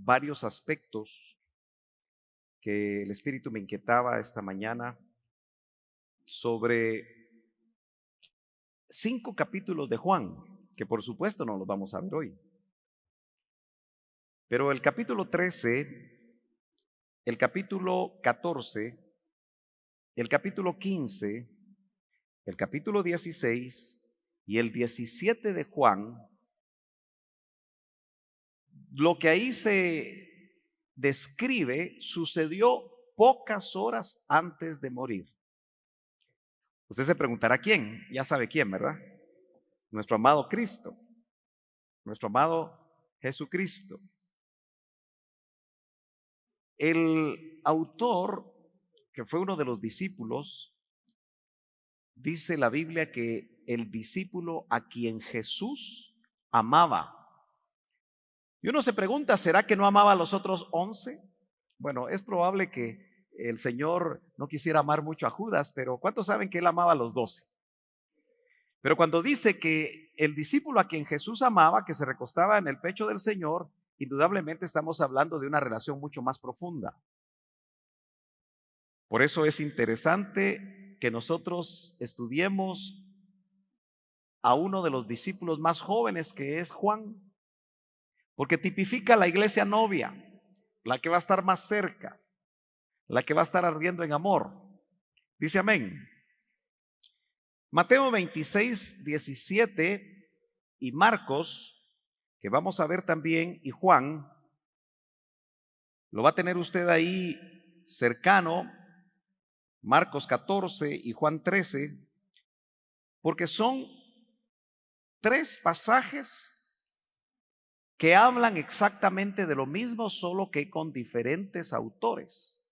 varios aspectos que el Espíritu me inquietaba esta mañana sobre 5 capítulos de Juan, que por supuesto no los vamos a ver hoy. Pero el capítulo 13, el capítulo 14, el capítulo 15, el capítulo 16 y el 17 de Juan, lo que ahí se describe sucedió pocas horas antes de morir. Usted se preguntará quién, ya sabe quién, ¿verdad? Nuestro amado Cristo, nuestro amado Jesucristo. El autor, que fue uno de los discípulos, dice la Biblia que el discípulo a quien Jesús amaba. Y uno se pregunta, ¿será que no amaba a los otros 11? Bueno, es probable que el Señor no quisiera amar mucho a Judas, pero ¿cuántos saben que él amaba a los 12? Pero cuando dice que el discípulo a quien Jesús amaba, que se recostaba en el pecho del Señor, indudablemente estamos hablando de una relación mucho más profunda. Por eso es interesante que nosotros estudiemos a uno de los discípulos más jóvenes, que es Juan, porque tipifica la iglesia novia, la que va a estar más cerca, la que va a estar ardiendo en amor. Dice amén. Mateo 26, 17 y Marcos, que vamos a ver también, y Juan, lo va a tener usted ahí cercano, Marcos 14 y Juan 13, porque son 3 pasajes que hablan exactamente de lo mismo, solo que con diferentes autores.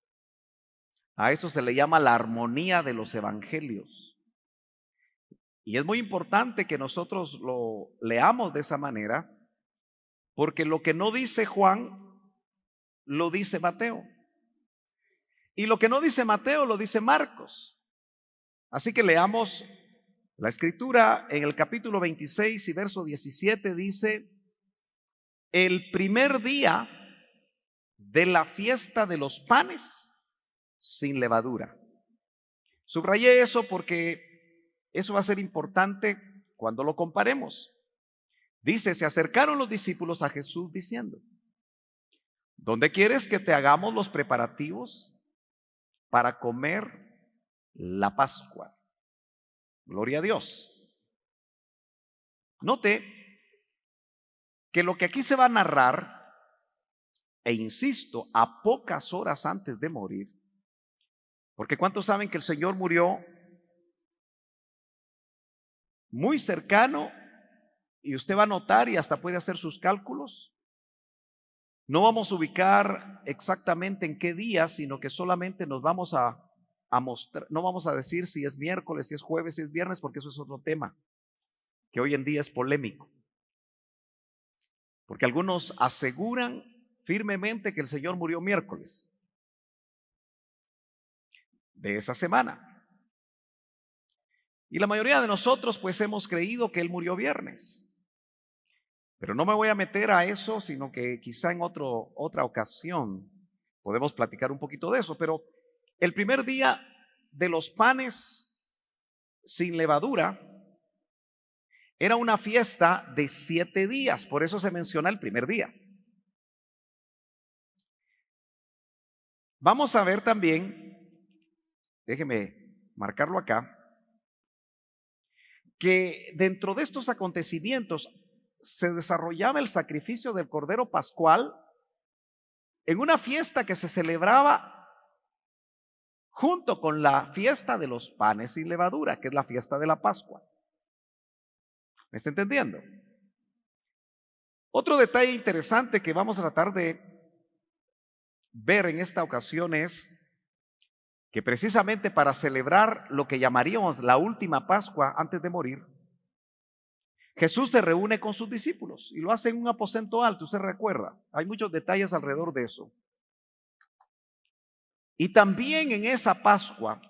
A esto se le llama la armonía de los evangelios. Y es muy importante que nosotros lo leamos de esa manera, porque lo que no dice Juan, lo dice Mateo. Y lo que no dice Mateo, lo dice Marcos. Así que leamos la escritura en el capítulo 26 y verso 17 dice: el primer día de la fiesta de los panes sin levadura. Subrayé eso porque eso va a ser importante cuando lo comparemos. Dice: se acercaron los discípulos a Jesús diciendo: ¿dónde quieres que te hagamos los preparativos para comer la Pascua? Gloria a Dios. Note que lo que aquí se va a narrar, e insisto, a pocas horas antes de morir, porque ¿cuántos saben que el Señor murió muy cercano? Y usted va a notar y hasta puede hacer sus cálculos. No vamos a ubicar exactamente en qué día, sino que solamente nos vamos a mostrar, no vamos a decir si es miércoles, si es jueves, si es viernes, porque eso es otro tema que hoy en día es polémico. Porque algunos aseguran firmemente que el Señor murió miércoles de esa semana. Y la mayoría de nosotros pues hemos creído que Él murió viernes. Pero no me voy a meter a eso, sino que quizá en otra ocasión podemos platicar un poquito de eso. Pero el primer día de los panes sin levadura era una fiesta de 7 días, por eso se menciona el primer día. Vamos a ver también, déjeme marcarlo acá, que dentro de estos acontecimientos se desarrollaba el sacrificio del Cordero Pascual en una fiesta que se celebraba junto con la fiesta de los panes sin levadura, que es la fiesta de la Pascua. ¿Me está entendiendo? Otro detalle interesante que vamos a tratar de ver en esta ocasión es que precisamente para celebrar lo que llamaríamos la última Pascua antes de morir, Jesús se reúne con sus discípulos y lo hace en un aposento alto. Usted recuerda, hay muchos detalles alrededor de eso. Y también en esa Pascua,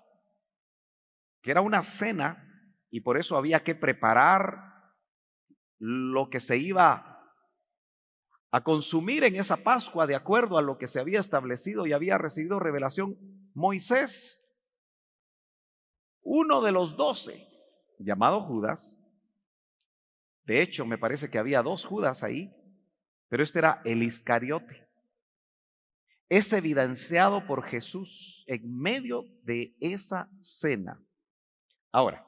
que era una cena, y por eso había que preparar lo que se iba a consumir en esa Pascua de acuerdo a lo que se había establecido y había recibido revelación Moisés, uno de los 12, llamado Judas. De hecho, me parece que había 2 Judas ahí, pero este era el Iscariote. Es evidenciado por Jesús en medio de esa cena. Ahora,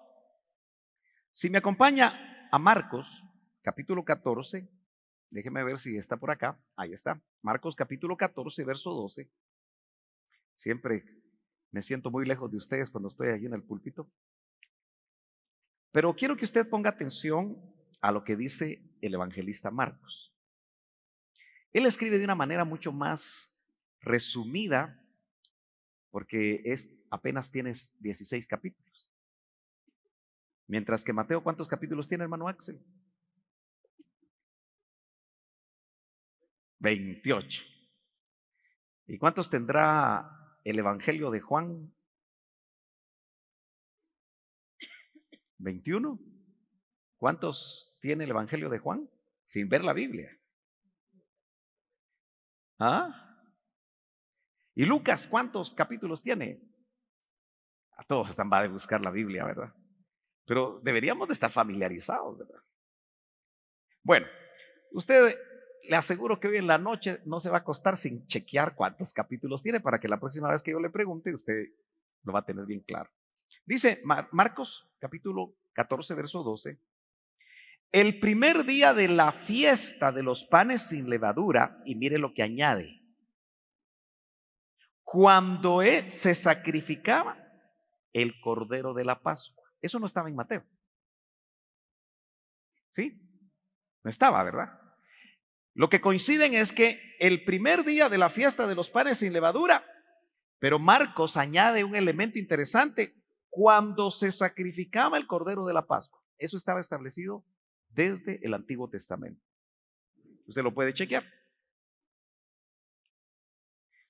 si me acompaña a Marcos, capítulo 14, déjeme ver si está por acá. Ahí está. Marcos capítulo 14, verso 12. Siempre me siento muy lejos de ustedes cuando estoy allí en el púlpito. Pero quiero que usted ponga atención a lo que dice el evangelista Marcos. Él escribe de una manera mucho más resumida, porque apenas tienes 16 capítulos. Mientras que Mateo, ¿cuántos capítulos tiene, hermano Axel? 28. ¿Y cuántos tendrá el Evangelio de Juan? 21. ¿Cuántos tiene el Evangelio de Juan? Sin ver la Biblia. ¿Ah? ¿Y Lucas cuántos capítulos tiene? A todos están va a buscar la Biblia, ¿verdad? Pero deberíamos de estar familiarizados, ¿verdad? Bueno, usted, le aseguro que hoy en la noche no se va a acostar sin chequear cuántos capítulos tiene, para que la próxima vez que yo le pregunte, usted lo va a tener bien claro. Dice Marcos capítulo 14, verso 12. El primer día de la fiesta de los panes sin levadura, y mire lo que añade, cuando se sacrificaba el cordero de la Pascua. Eso no estaba en Mateo. ¿Sí? No estaba, ¿verdad? Lo que coinciden es que el primer día de la fiesta de los panes sin levadura, pero Marcos añade un elemento interesante, cuando se sacrificaba el cordero de la Pascua. Eso estaba establecido desde el Antiguo Testamento. Usted lo puede chequear.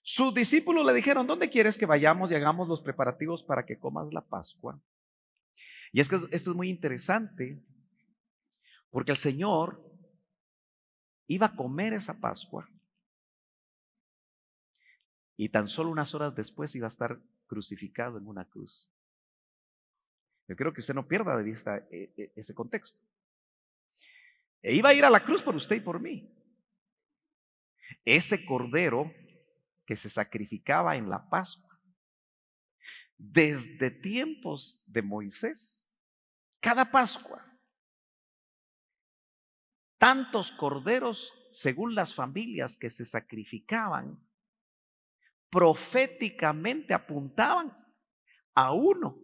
Sus discípulos le dijeron: ¿dónde quieres que vayamos y hagamos los preparativos para que comas la Pascua? Y es que esto es muy interesante, porque el Señor iba a comer esa Pascua y tan solo unas horas después iba a estar crucificado en una cruz. Yo creo que usted no pierda de vista ese contexto. E iba a ir a la cruz por usted y por mí. Ese cordero que se sacrificaba en la Pascua, desde tiempos de Moisés, cada Pascua, tantos corderos según las familias que se sacrificaban, proféticamente apuntaban a uno,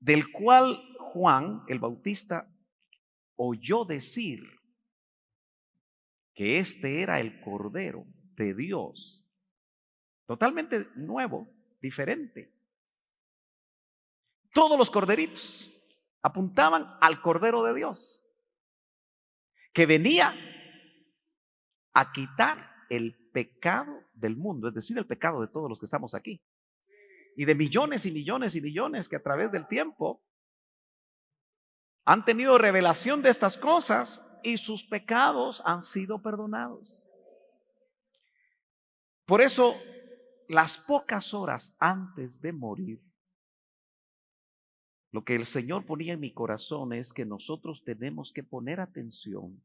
del cual Juan el Bautista oyó decir que este era el Cordero de Dios, totalmente nuevo, diferente. Todos los corderitos apuntaban al Cordero de Dios, que venía a quitar el pecado del mundo, es decir, el pecado de todos los que estamos aquí, y de millones y millones y millones que a través del tiempo han tenido revelación de estas cosas y sus pecados han sido perdonados. Por eso, las pocas horas antes de morir, lo que el Señor ponía en mi corazón es que nosotros tenemos que poner atención,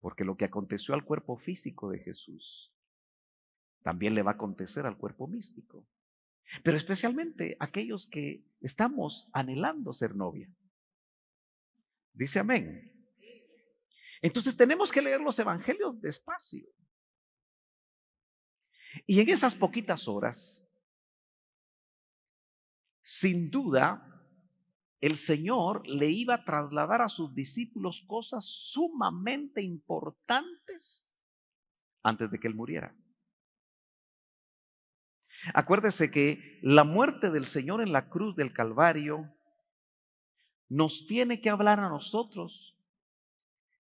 porque lo que aconteció al cuerpo físico de Jesús también le va a acontecer al cuerpo místico, pero especialmente aquellos que estamos anhelando ser novia. Dice amén. Entonces tenemos que leer los evangelios despacio. Y en esas poquitas horas, sin duda, el Señor le iba a trasladar a sus discípulos cosas sumamente importantes antes de que Él muriera. Acuérdese que la muerte del Señor en la cruz del Calvario nos tiene que hablar a nosotros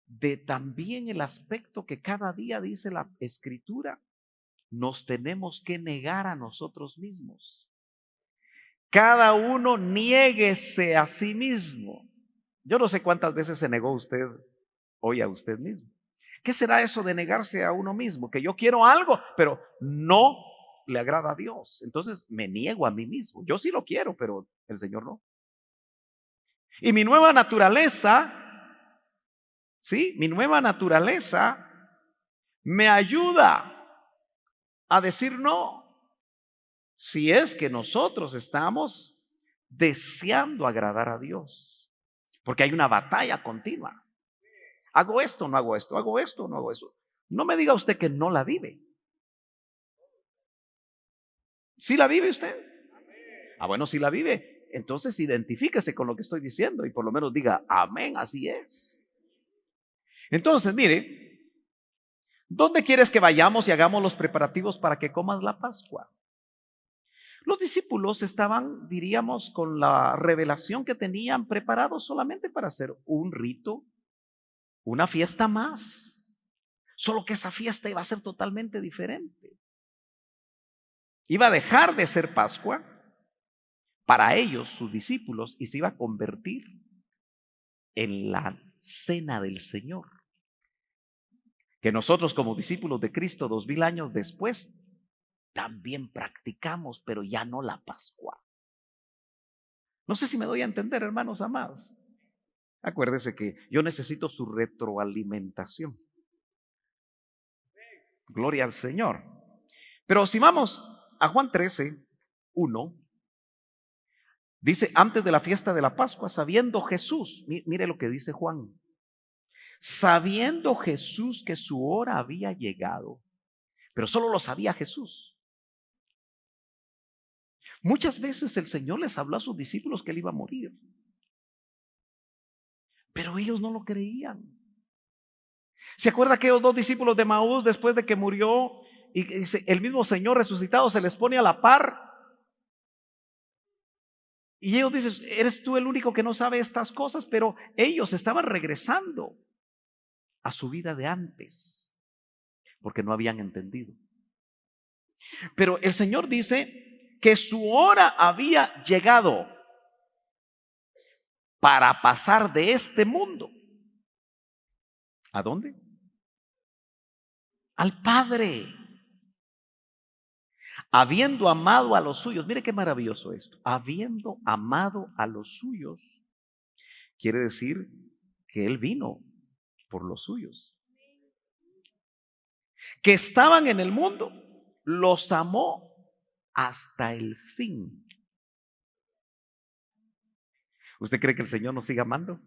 de también el aspecto que cada día dice la Escritura: nos tenemos que negar a nosotros mismos. Cada uno niéguese a sí mismo. Yo no sé cuántas veces se negó usted hoy a usted mismo. ¿Qué será eso de negarse a uno mismo? Que yo quiero algo, pero no le agrada a Dios. Entonces me niego a mí mismo. Yo sí lo quiero, pero el Señor no. Y mi nueva naturaleza, ¿sí? Mi nueva naturaleza me ayuda a decir no. Si es que nosotros estamos deseando agradar a Dios. Porque hay una batalla continua. Hago esto, no hago esto, hago esto, no hago eso. No me diga usted que no la vive. ¿Sí la vive usted? Ah, bueno, si la vive, entonces identifíquese con lo que estoy diciendo y por lo menos diga, amén, así es. Entonces, mire, ¿dónde quieres que vayamos y hagamos los preparativos para que comas la Pascua? Los discípulos estaban, diríamos, con la revelación que tenían preparados solamente para hacer un rito, una fiesta más. Solo que esa fiesta iba a ser totalmente diferente. Iba a dejar de ser Pascua para ellos, sus discípulos, y se iba a convertir en la cena del Señor. Que nosotros como discípulos de Cristo 2000 años después también practicamos, pero ya no la Pascua. No sé si me doy a entender, hermanos amados. Acuérdese que yo necesito su retroalimentación. Gloria al Señor. Pero si vamos a Juan 13:1, dice, antes de la fiesta de la Pascua, sabiendo Jesús, mire lo que dice Juan, sabiendo Jesús que su hora había llegado, pero solo lo sabía Jesús. Muchas veces el Señor les habló a sus discípulos que Él iba a morir, pero ellos no lo creían. ¿Se acuerda aquellos dos discípulos de Maús después de que murió y el mismo Señor resucitado se les pone a la par? Y ellos dicen, eres tú el único que no sabe estas cosas, pero ellos estaban regresando a su vida de antes, porque no habían entendido. Pero el Señor dice que su hora había llegado para pasar de este mundo. ¿A dónde? Al Padre. Habiendo amado a los suyos, mire qué maravilloso esto, habiendo amado a los suyos, quiere decir que Él vino por los suyos, que estaban en el mundo, los amó hasta el fin. ¿Usted cree que el Señor nos siga amando?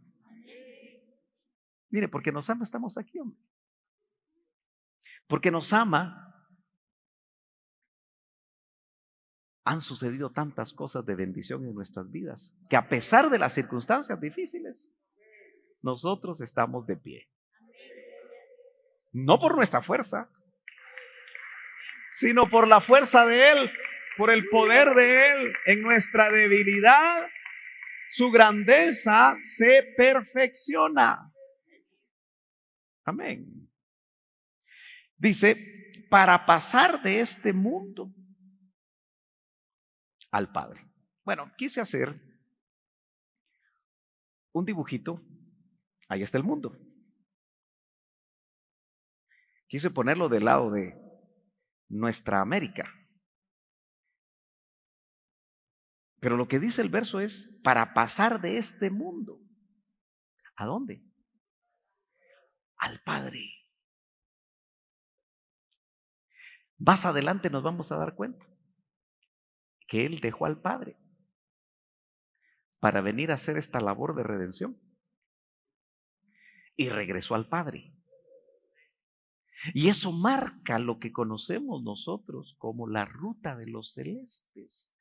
Mire, porque nos ama estamos aquí, hombre. Porque nos ama. Han sucedido tantas cosas de bendición en nuestras vidas, que a pesar de las circunstancias difíciles, nosotros estamos de pie. No por nuestra fuerza, sino por la fuerza de Él, por el poder de Él. En nuestra debilidad, su grandeza se perfecciona. Amén. Dice, para pasar de este mundo al Padre. Bueno, quise hacer un dibujito. Ahí está el mundo. Quise ponerlo del lado de nuestra América. Pero lo que dice el verso es, para pasar de este mundo. ¿A dónde? Al Padre. Más adelante nos vamos a dar cuenta que Él dejó al Padre para venir a hacer esta labor de redención. Y regresó al Padre. Y eso marca lo que conocemos nosotros como la ruta de los celestes.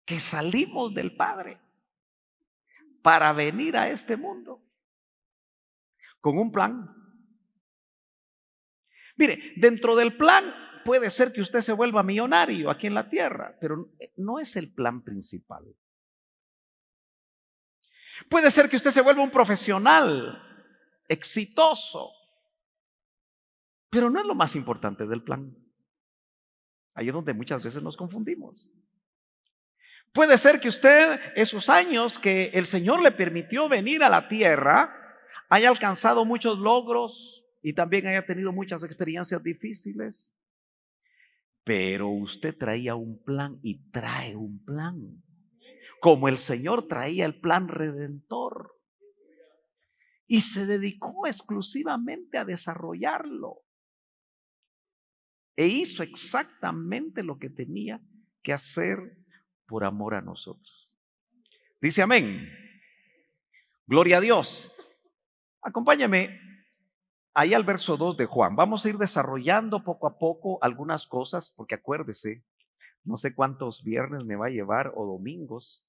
Que salimos del Padre para venir a este mundo con un plan. Mire, dentro del plan puede ser que usted se vuelva millonario aquí en la tierra, pero no es el plan principal. Puede ser que usted se vuelva un profesional exitoso, pero no es lo más importante del plan. Ahí es donde muchas veces nos confundimos. Puede ser que usted, esos años que el Señor le permitió venir a la tierra, haya alcanzado muchos logros y también haya tenido muchas experiencias difíciles, pero usted traía un plan y trae un plan, como el Señor traía el plan redentor, y se dedicó exclusivamente a desarrollarlo e hizo exactamente lo que tenía que hacer por amor a nosotros. Dice amén. Gloria a Dios. Acompáñame ahí al verso 2 de Juan. Vamos a ir desarrollando poco a poco algunas cosas, porque acuérdese, no sé cuántos viernes me va a llevar o domingos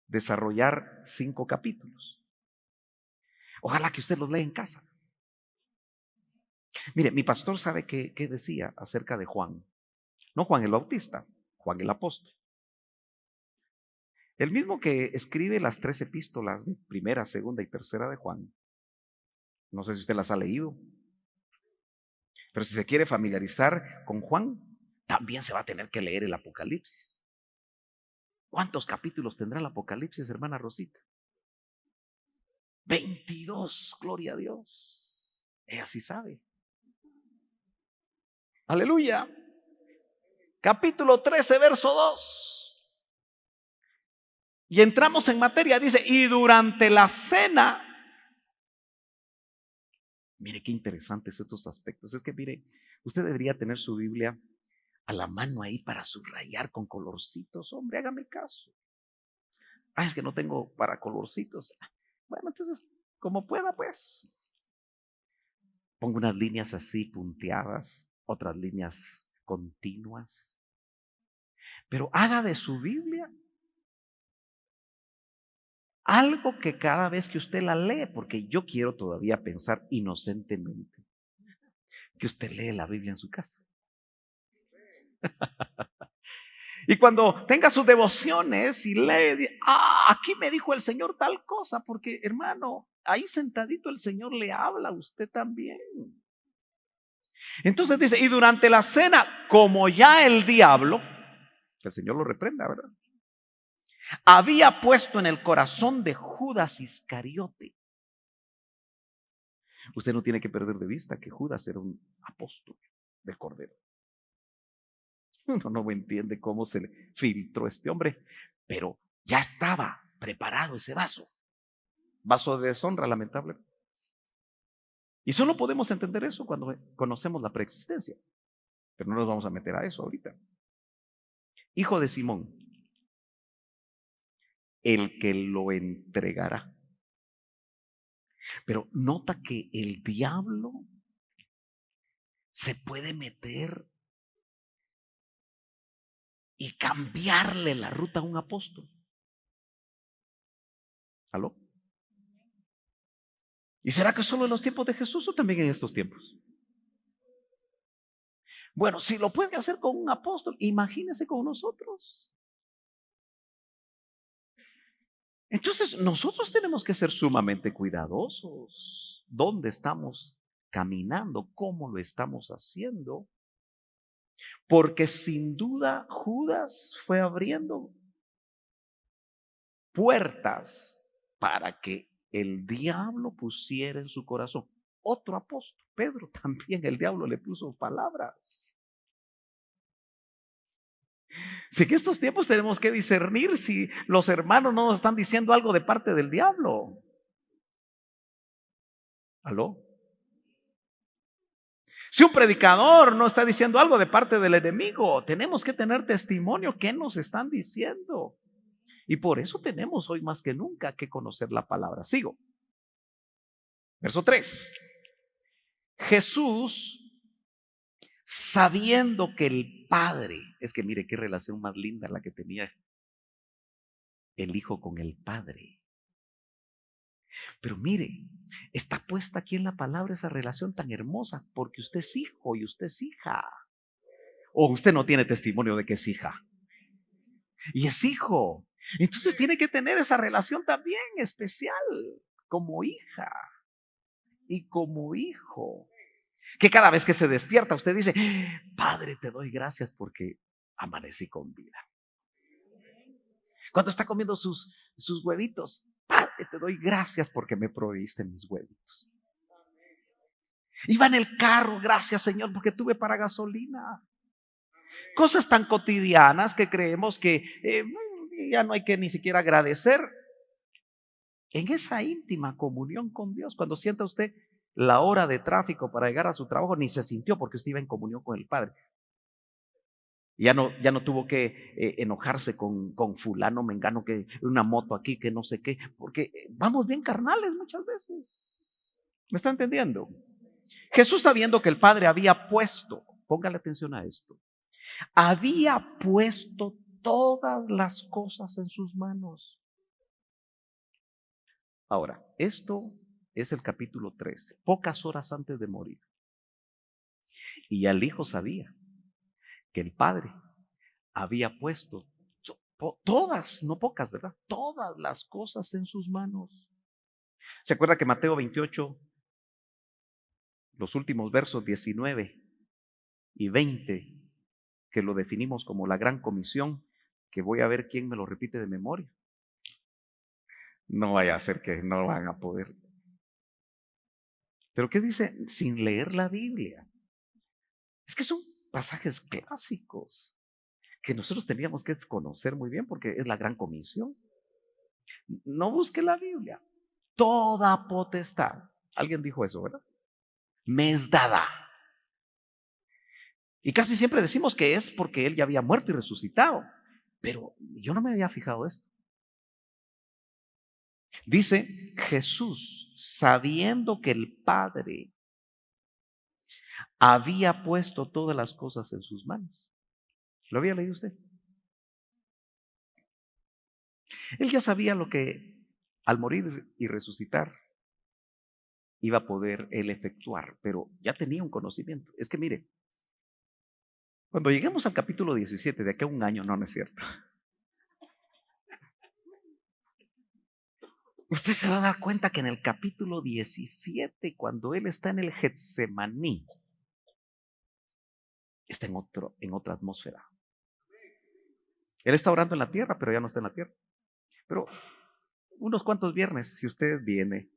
desarrollar 5 capítulos. Ojalá que usted los lea en casa. Mire, mi pastor sabe qué decía acerca de Juan. No Juan el Bautista, Juan el apóstol. El mismo que escribe las 3 epístolas de primera, segunda y tercera de Juan. No sé si usted las ha leído, pero si se quiere familiarizar con Juan, también se va a tener que leer el Apocalipsis. ¿Cuántos capítulos tendrá el Apocalipsis, hermana Rosita? 22, gloria a Dios. Ella sí sabe. Aleluya. Capítulo 13, verso 2. Y entramos en materia, dice, y durante la cena. Mire qué interesantes estos aspectos. Es que mire, usted debería tener su Biblia a la mano ahí para subrayar con colorcitos. Hombre, hágame caso. Es que no tengo para colorcitos. Bueno, entonces, como pueda, pues. Pongo unas líneas así punteadas, otras líneas continuas. Pero haga de su Biblia algo que cada vez que usted la lee, porque yo quiero todavía pensar inocentemente que usted lee la Biblia en su casa. Y cuando tenga sus devociones y lee, aquí me dijo el Señor tal cosa, porque hermano, ahí sentadito el Señor le habla a usted también. Entonces dice, y durante la cena, como ya el diablo, que el Señor lo reprenda, ¿verdad?, había puesto en el corazón de Judas Iscariote. Usted no tiene que perder de vista que Judas era un apóstol del Cordero. Uno no me entiende cómo se le filtró este hombre, pero ya estaba preparado ese vaso de deshonra, lamentable. Y solo podemos entender eso cuando conocemos la preexistencia, pero no nos vamos a meter a eso ahorita. Hijo de Simón, el que lo entregará. Pero nota que el diablo se puede meter y cambiarle la ruta a un apóstol. ¿Aló? ¿Y será que solo en los tiempos de Jesús o también en estos tiempos? Bueno, si lo puede hacer con un apóstol, imagínese con nosotros. Entonces, nosotros tenemos que ser sumamente cuidadosos. ¿Dónde estamos caminando? ¿Cómo lo estamos haciendo? Porque sin duda Judas fue abriendo puertas para que el diablo pusiera en su corazón otro apóstol. Pedro también, el diablo le puso palabras. Si en estos tiempos tenemos que discernir si los hermanos no nos están diciendo algo de parte del diablo. ¿Aló? Si un predicador no está diciendo algo de parte del enemigo, tenemos que tener testimonio. ¿Qué nos están diciendo? Y por eso tenemos hoy más que nunca que conocer la palabra. Sigo. Verso 3. Jesús, sabiendo que el Padre, es que mire qué relación más linda la que tenía el Hijo con el Padre. Pero mire, está puesta aquí en la palabra esa relación tan hermosa, porque usted es hijo y usted es hija. O usted no tiene testimonio de que es hija. Y es hijo. Entonces tiene que tener esa relación también especial como hija y como hijo. Que cada vez que se despierta usted dice, Padre, te doy gracias porque amanecí con vida. Cuando está comiendo sus huevitos, Padre, te doy gracias porque me proveíste mis huevos. Iba en el carro, gracias Señor porque tuve para gasolina. Cosas tan cotidianas que creemos que ya no hay que ni siquiera agradecer. En esa íntima comunión con Dios, cuando sienta usted la hora de tráfico para llegar a su trabajo, ni se sintió porque usted iba en comunión con el Padre. Ya no tuvo que enojarse con fulano, mengano, que una moto aquí, que no sé qué, porque vamos bien carnales muchas veces. ¿Me está entendiendo? Jesús, sabiendo que el Padre había puesto, póngale atención a esto, había puesto todas las cosas en sus manos. Ahora, esto es el capítulo 13, pocas horas antes de morir. Y ya el Hijo sabía que el Padre había puesto todas, no pocas, ¿verdad? Todas las cosas en sus manos. ¿Se acuerda que Mateo 28, los últimos versos 19 y 20, que lo definimos como la gran comisión, que voy a ver quién me lo repite de memoria? No vaya a ser que no van a poder. Pero ¿qué dice? Sin leer la Biblia. Es que son pasajes clásicos que nosotros teníamos que conocer muy bien porque es la gran comisión. No busque la Biblia. Toda potestad. Alguien dijo eso, ¿verdad? Me es dada. Y casi siempre decimos que es porque Él ya había muerto y resucitado. Pero yo no me había fijado esto. Dice Jesús, sabiendo que el Padre había puesto todas las cosas en sus manos. ¿Lo había leído usted? Él ya sabía lo que al morir y resucitar iba a poder él efectuar, pero ya tenía un conocimiento. Es que mire, cuando lleguemos al capítulo 17, de aquí a un año, no es cierto, usted se va a dar cuenta que en el capítulo 17, cuando él está en el Getsemaní, está en otra atmósfera. Él está orando en la tierra, pero ya no está en la tierra. Pero unos cuantos viernes, si usted viene,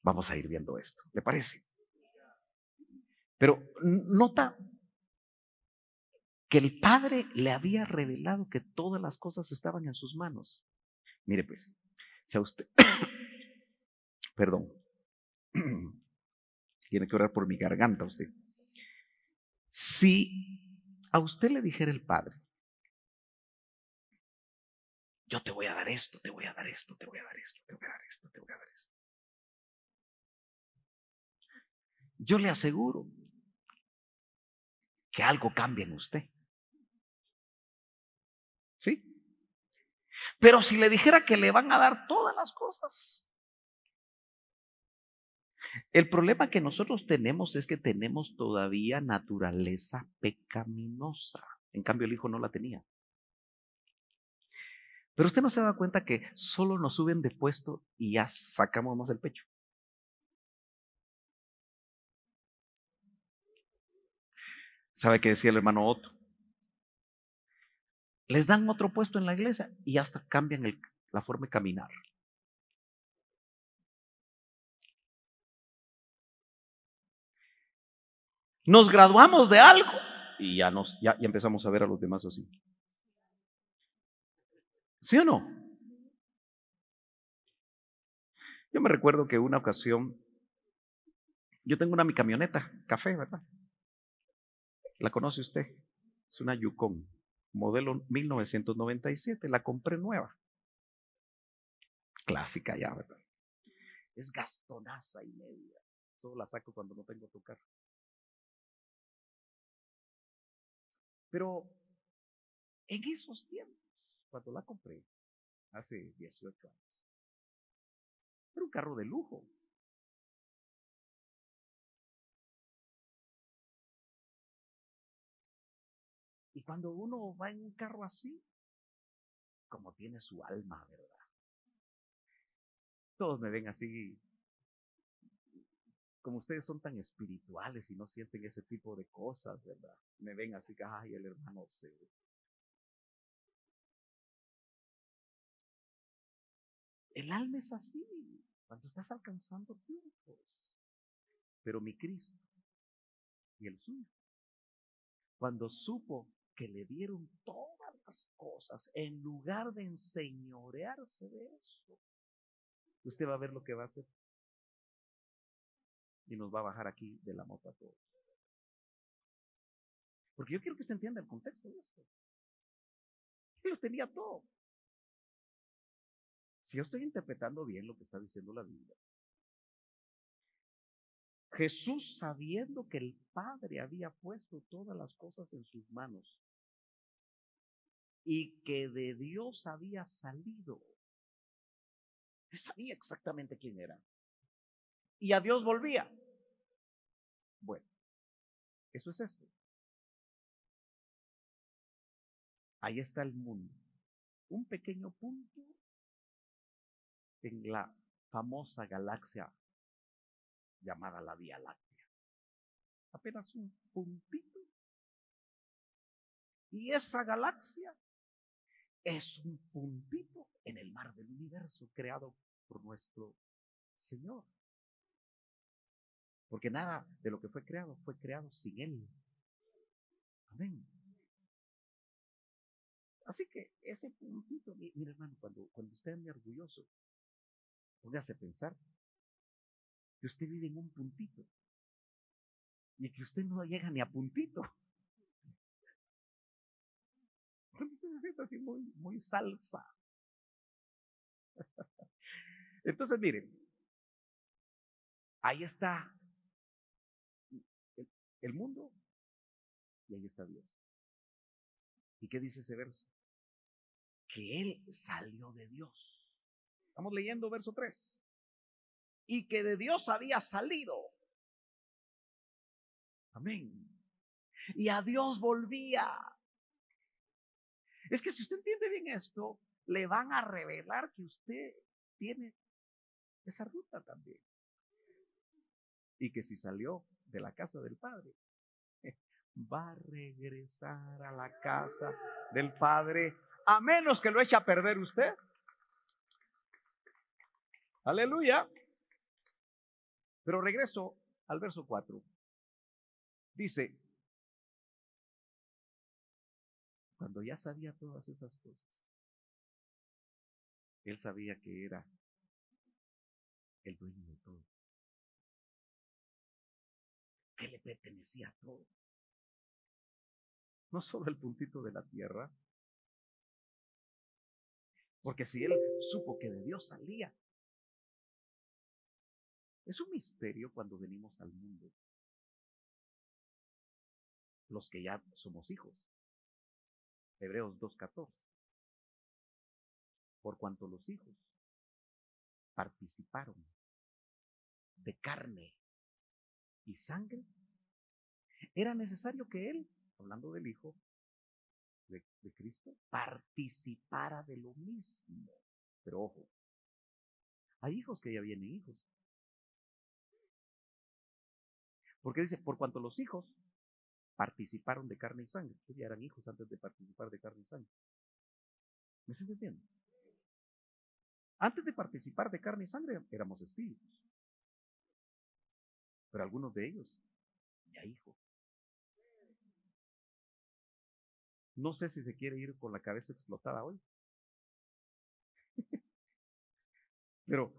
vamos a ir viendo esto. ¿Le parece? Pero nota que el Padre le había revelado que todas las cosas estaban en sus manos. Mire pues, si a usted, perdón, tiene que orar por mi garganta usted. Si a usted le dijera el Padre, yo te voy a dar esto, te voy a dar esto, te voy a dar esto, te voy a dar esto, te voy a dar esto. Yo le aseguro que algo cambia en usted. ¿Sí? Pero si le dijera que le van a dar todas las cosas, el problema que nosotros tenemos es que tenemos todavía naturaleza pecaminosa. En cambio, el Hijo no la tenía. Pero usted no se da cuenta que solo nos suben de puesto y ya sacamos más el pecho. ¿Sabe qué decía el hermano Otto? Les dan otro puesto en la iglesia y hasta cambian la forma de caminar. Nos graduamos de algo y ya empezamos a ver a los demás así. ¿Sí o no? Yo me recuerdo que una ocasión, yo tengo mi camioneta, café, ¿verdad? ¿La conoce usted? Es una Yukon, modelo 1997, la compré nueva. Clásica ya, ¿verdad? Es gastonaza y media. Solo la saco cuando no tengo tu carro. Pero en esos tiempos, cuando la compré, hace 18 años, era un carro de lujo. Y cuando uno va en un carro así, como tiene su alma, ¿verdad? Todos me ven así, como ustedes son tan espirituales y no sienten ese tipo de cosas, ¿verdad? Me ven así, ay, el hermano se... El alma es así, cuando estás alcanzando triunfos. Pero mi Cristo y el suyo, cuando supo que le dieron todas las cosas, en lugar de enseñorearse de eso, usted va a ver lo que va a hacer y nos va a bajar aquí de la moto a todos. Porque yo quiero que usted entienda el contexto de esto. Él tenía todo. Si yo estoy interpretando bien lo que está diciendo la Biblia, Jesús, sabiendo que el Padre había puesto todas las cosas en sus manos y que de Dios había salido, él sabía exactamente quién era. Y a Dios volvía. Bueno, eso es esto. Ahí está el mundo. Un pequeño punto en la famosa galaxia llamada la Vía Láctea. Apenas un puntito. Y esa galaxia es un puntito en el mar del universo creado por nuestro Señor. Porque nada de lo que fue creado sin Él. Amén. Así que ese puntito, mire hermano, cuando usted ande orgulloso, póngase a pensar que usted vive en un puntito y que usted no llega ni a puntito. Cuando usted se siente así muy salsa. Entonces, mire, ahí está el mundo y ahí está Dios. ¿Y qué dice ese verso? Que Él salió de Dios. Estamos leyendo verso 3. Y que de Dios había salido. Amén. Y a Dios volvía. Es que si usted entiende bien esto, le van a revelar que usted tiene esa ruta también. Y que si salió de la casa del Padre, va a regresar a la casa del Padre, a menos que lo eche a perder usted. Aleluya. Pero regreso al verso 4. Dice, cuando ya sabía todas esas cosas, él sabía que era el dueño de todo, que le pertenecía a todo. No solo el puntito de la tierra, porque si él supo que de Dios salía, es un misterio cuando venimos al mundo, los que ya somos hijos. Hebreos 2:14. Por cuanto los hijos participaron de carne y sangre, era necesario que él, hablando del Hijo de Cristo, participara de lo mismo. Pero ojo, hay hijos que ya vienen hijos. Porque dice, por cuanto los hijos participaron de carne y sangre, ellos ya eran hijos antes de participar de carne y sangre. ¿Me estás entendiendo? Antes de participar de carne y sangre éramos espíritus. Pero algunos de ellos ya hijos. No sé si se quiere ir con la cabeza explotada hoy. Pero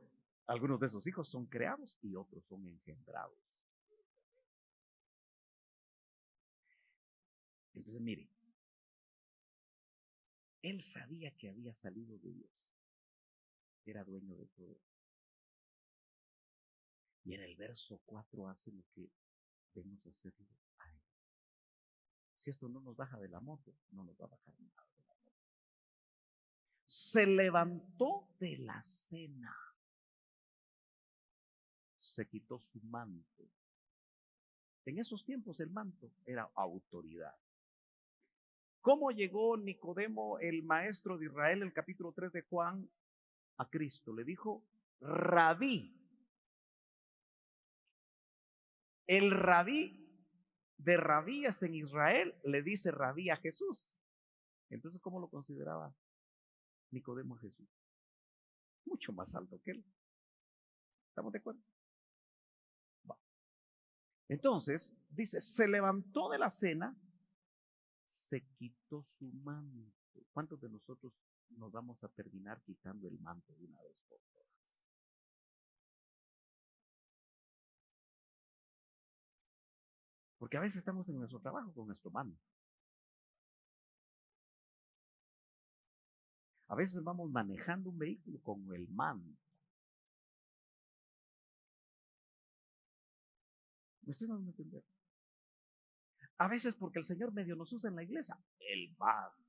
algunos de esos hijos son creados y otros son engendrados. Entonces, mire, él sabía que había salido de Dios. Era dueño de todo. Y en el verso 4 hace lo que debemos hacerlo a él. Si esto no nos baja de la moto, no nos va a bajar nada de la moto. Se levantó de la cena. Se quitó su manto. En esos tiempos el manto era autoridad. ¿Cómo llegó Nicodemo, el maestro de Israel, el capítulo 3 de Juan, a Cristo? Le dijo, rabí. El rabí de rabíes en Israel le dice rabí a Jesús. Entonces, ¿cómo lo consideraba Nicodemo a Jesús? mucho más alto que él. ¿Estamos de acuerdo? Va. Entonces, dice, se levantó de la cena, se quitó su manto. ¿Cuántos de nosotros nos vamos a terminar quitando el manto de una vez por todas? Porque a veces estamos en nuestro trabajo con nuestro manto. A veces vamos manejando un vehículo con el manto. ¿Me estoy dando a entender? A veces porque el Señor medio nos usa en la iglesia, el manto.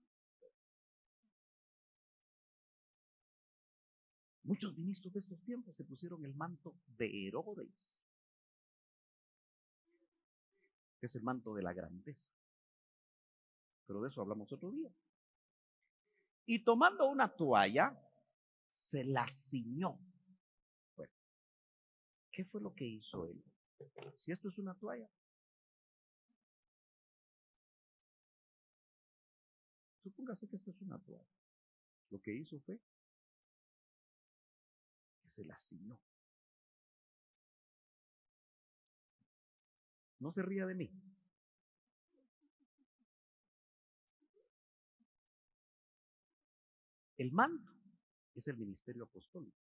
Muchos ministros de estos tiempos se pusieron el manto de Herodes, que es el manto de la grandeza. Pero de eso hablamos otro día. Y tomando una toalla, se la ciñó. Bueno, ¿qué fue lo que hizo él? Si esto es una toalla, supóngase que esto es una toalla. Lo que hizo fue que se la ciñó. No se ría de mí. El manto es el ministerio apostólico,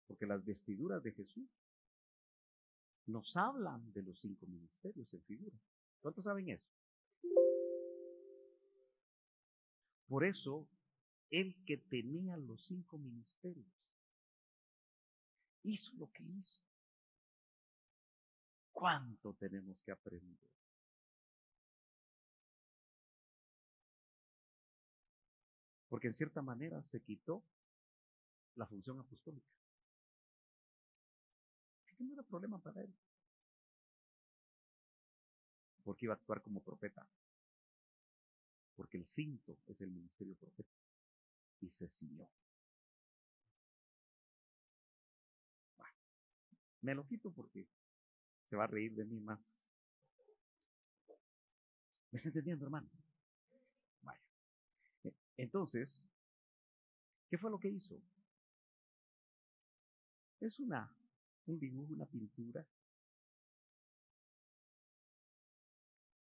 porque las vestiduras de Jesús nos hablan de los 5 ministerios en figura. ¿Cuántos saben eso? Por eso, el que tenía los 5 ministerios hizo lo que hizo. ¿Cuánto tenemos que aprender? Porque en cierta manera se quitó la función apostólica. Que no era problema para él. Porque iba a actuar como profeta. Porque el cinto es el ministerio profético. Y se ciñó. Bueno, me lo quito porque se va a reír de mí más. ¿Me está entendiendo, hermano? Vaya. Entonces, ¿qué fue lo que hizo? Es un dibujo, una pintura,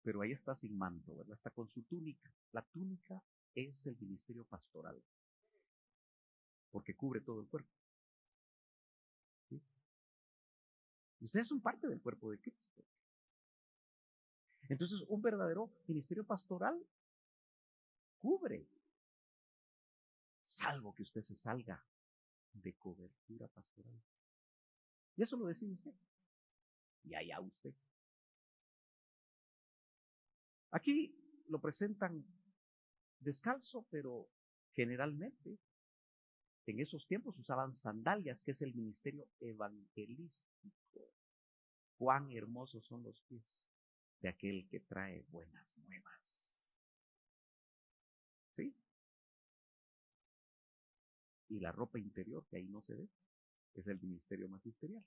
pero ahí está sin manto, ¿verdad? Está con su túnica. La túnica es el ministerio pastoral, porque cubre todo el cuerpo. ¿Sí? Y ustedes son parte del cuerpo de Cristo. Entonces, un verdadero ministerio pastoral cubre, salvo que usted se salga de cobertura pastoral. Y eso lo decide usted. Y allá usted. Aquí lo presentan descalzo, pero generalmente en esos tiempos usaban sandalias, que es el ministerio evangelístico. Cuán hermosos son los pies de aquel que trae buenas nuevas. ¿Sí? Y la ropa interior, que ahí no se ve, es el ministerio magisterial.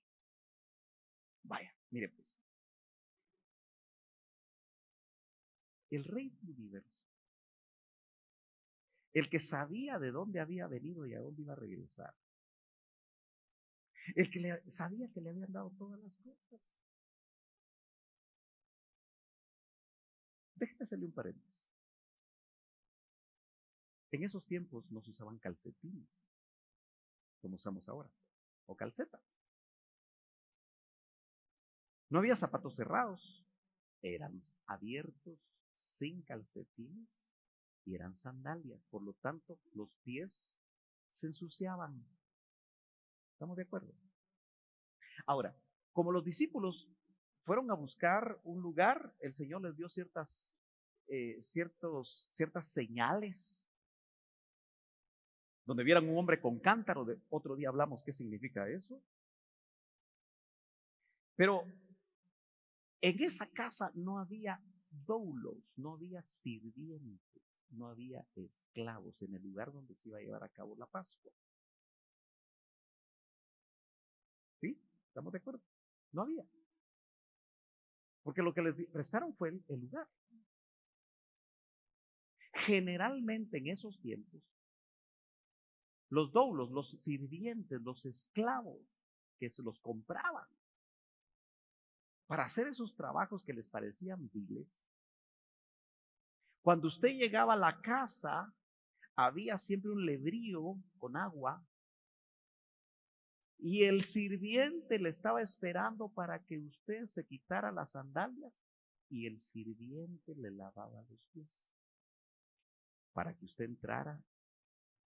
Vaya, mire pues. El rey del universo, el que sabía de dónde había venido y a dónde iba a regresar, el que sabía que le habían dado todas las cosas. Déjeme hacerle un paréntesis. En esos tiempos no se usaban calcetines, como usamos ahora, o calcetas. No había zapatos cerrados, eran abiertos, sin calcetines, y eran sandalias. Por lo tanto, los pies se ensuciaban. ¿Estamos de acuerdo? Ahora, como los discípulos fueron a buscar un lugar, el Señor les dio ciertas señales, donde vieran un hombre con cántaro. Otro día hablamos qué significa eso. Pero en esa casa no había doulos, no había sirvientes, no había esclavos en el lugar donde se iba a llevar a cabo la Pascua. ¿Sí? ¿Estamos de acuerdo? No había. Porque lo que les prestaron fue el lugar. Generalmente en esos tiempos, Los doulos, los sirvientes, los esclavos que se los compraban para hacer esos trabajos que les parecían viles. Cuando usted llegaba a la casa, había siempre un lebrío con agua y el sirviente le estaba esperando para que usted se quitara las sandalias y el sirviente le lavaba los pies para que usted entrara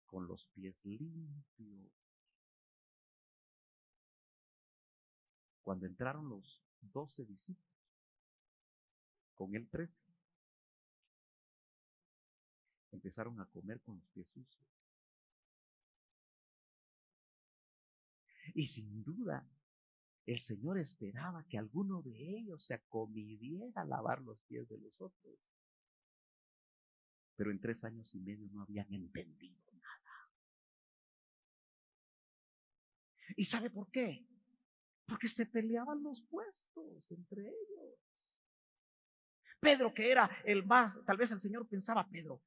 con los pies limpios. Cuando entraron los 12 discípulos, con el 13, empezaron a comer con los pies sucios. Y sin duda, el Señor esperaba que alguno de ellos se acomidiera a lavar los pies de los otros. Pero en 3 años y medio no habían entendido nada. ¿Y sabe por qué? Porque se peleaban los puestos entre ellos. Pedro, que era el más, tal vez el Señor pensaba, Pedro,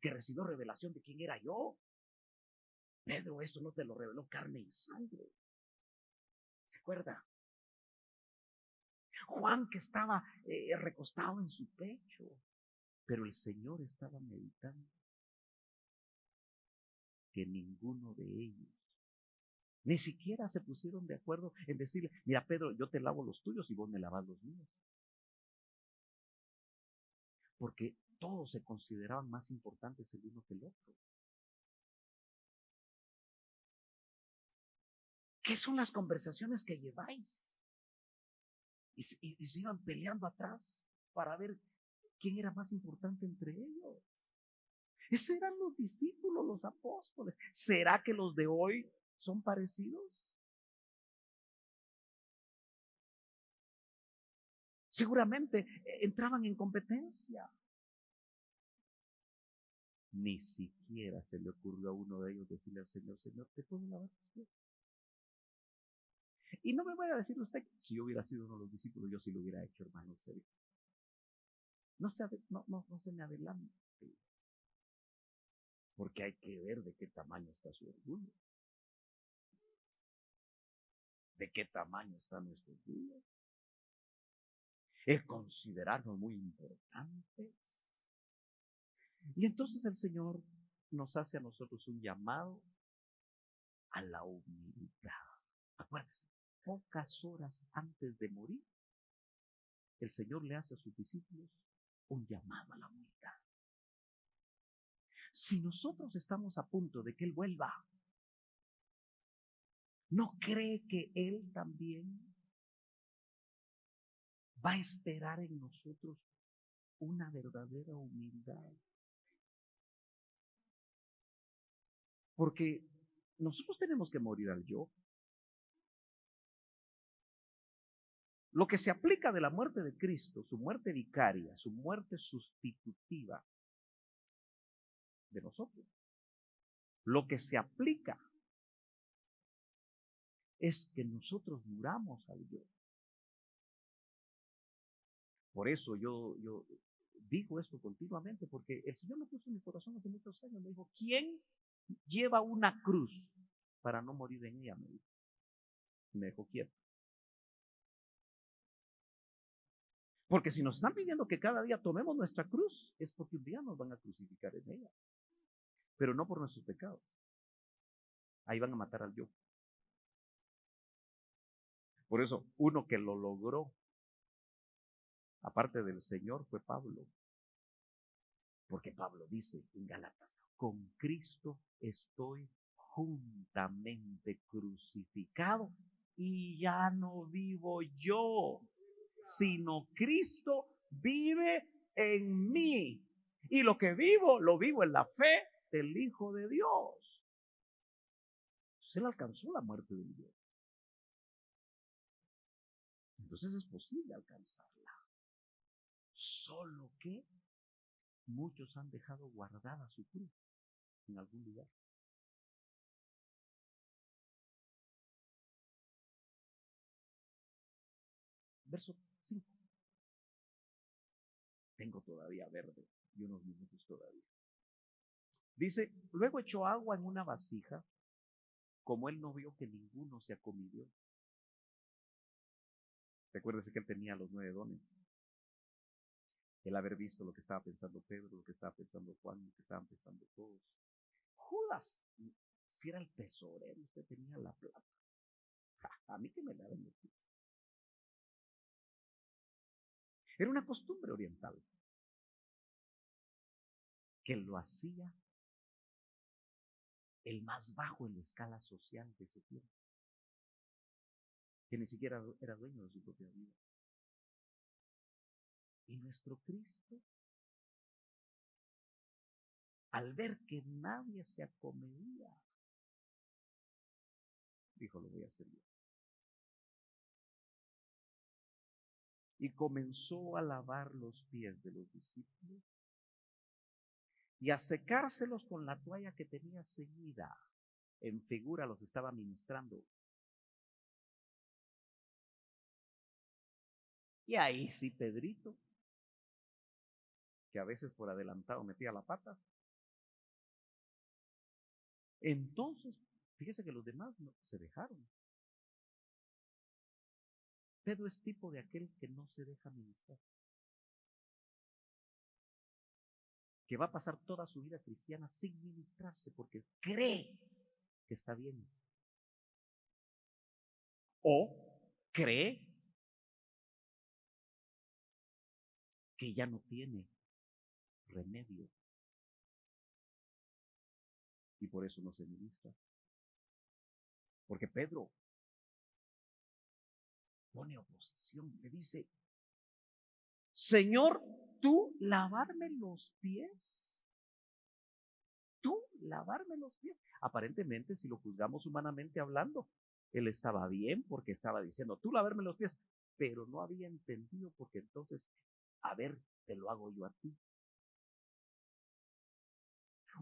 que recibió revelación de quién era yo. Pedro, esto no te lo reveló carne y sangre. ¿Se acuerda? Juan, que estaba recostado en su pecho, pero el Señor estaba meditando que ninguno de ellos, ni siquiera se pusieron de acuerdo en decirle, mira Pedro, yo te lavo los tuyos y vos me lavas los míos. Porque todos se consideraban más importantes el uno que el otro. ¿Qué son las conversaciones que lleváis? Y se iban peleando atrás para ver quién era más importante entre ellos. Esos eran los discípulos, los apóstoles. ¿Será que los de hoy son parecidos? Seguramente entraban en competencia. Ni siquiera se le ocurrió a uno de ellos decirle al Señor, Señor, ¿te puedo lavar tus pies? Y no me vaya a decir usted, si yo hubiera sido uno de los discípulos, yo sí lo hubiera hecho, hermano, serio. No se me adelante, porque hay que ver de qué tamaño está su orgullo, de qué tamaño está nuestro orgullo. Es considerarnos muy importantes. Y entonces el Señor nos hace a nosotros un llamado a la humildad. Acuérdense, pocas horas antes de morir, el Señor le hace a sus discípulos un llamado a la humildad. Si nosotros estamos a punto de que Él vuelva, ¿no cree que Él también va a esperar en nosotros una verdadera humildad? Porque nosotros tenemos que morir al yo. Lo que se aplica de la muerte de Cristo, su muerte vicaria, su muerte sustitutiva de nosotros, lo que se aplica es que nosotros muramos al yo. Por eso yo digo esto continuamente, porque el Señor me puso en mi corazón hace muchos años. Me dijo, ¿quién lleva una cruz para no morir en ella? Me dijo. Y me dejó quieto. Porque si nos están pidiendo que cada día tomemos nuestra cruz, es porque un día nos van a crucificar en ella. Pero no por nuestros pecados. Ahí van a matar al yo. Por eso, uno que lo logró, aparte del Señor, fue Pablo. Porque Pablo dice en Gálatas, con Cristo estoy juntamente crucificado y ya no vivo yo, sino Cristo vive en mí. Y lo que vivo, lo vivo en la fe del Hijo de Dios. Entonces él alcanzó la muerte del Dios. Entonces es posible alcanzarla. Solo que muchos han dejado guardada su cruz en algún lugar. Verso 5. Tengo todavía verde y unos minutos todavía. Dice, luego echó agua en una vasija, como él no vio que ninguno se acomidió. Recuérdese que él tenía los 9 dones. El haber visto lo que estaba pensando Pedro, lo que estaba pensando Juan, lo que estaban pensando todos. Judas, si era el tesorero, usted tenía la plata. A mí que me la den los pies. Era una costumbre oriental que lo hacía el más bajo en la escala social de ese tiempo, que ni siquiera era dueño de su propia vida. Y nuestro Cristo, al ver que nadie se acomedía, dijo, lo voy a hacer yo. Y comenzó a lavar los pies de los discípulos y a secárselos con la toalla que tenía ceñida. En figura los estaba ministrando. Y ahí sí, Pedrito, que a veces por adelantado metía la pata. Entonces, fíjese que los demás no se dejaron. Pedro es tipo de aquel que no se deja ministrar, que va a pasar toda su vida cristiana sin ministrarse porque cree que está bien. O cree que ya no tiene remedio y por eso no se ministra. Porque Pedro pone oposición, le dice, Señor, ¿tú lavarme los pies? ¿Tú lavarme los pies? Aparentemente, si lo juzgamos humanamente hablando, él estaba bien porque estaba diciendo, tú lavarme los pies, pero no había entendido porque entonces, a ver, te lo hago yo a ti.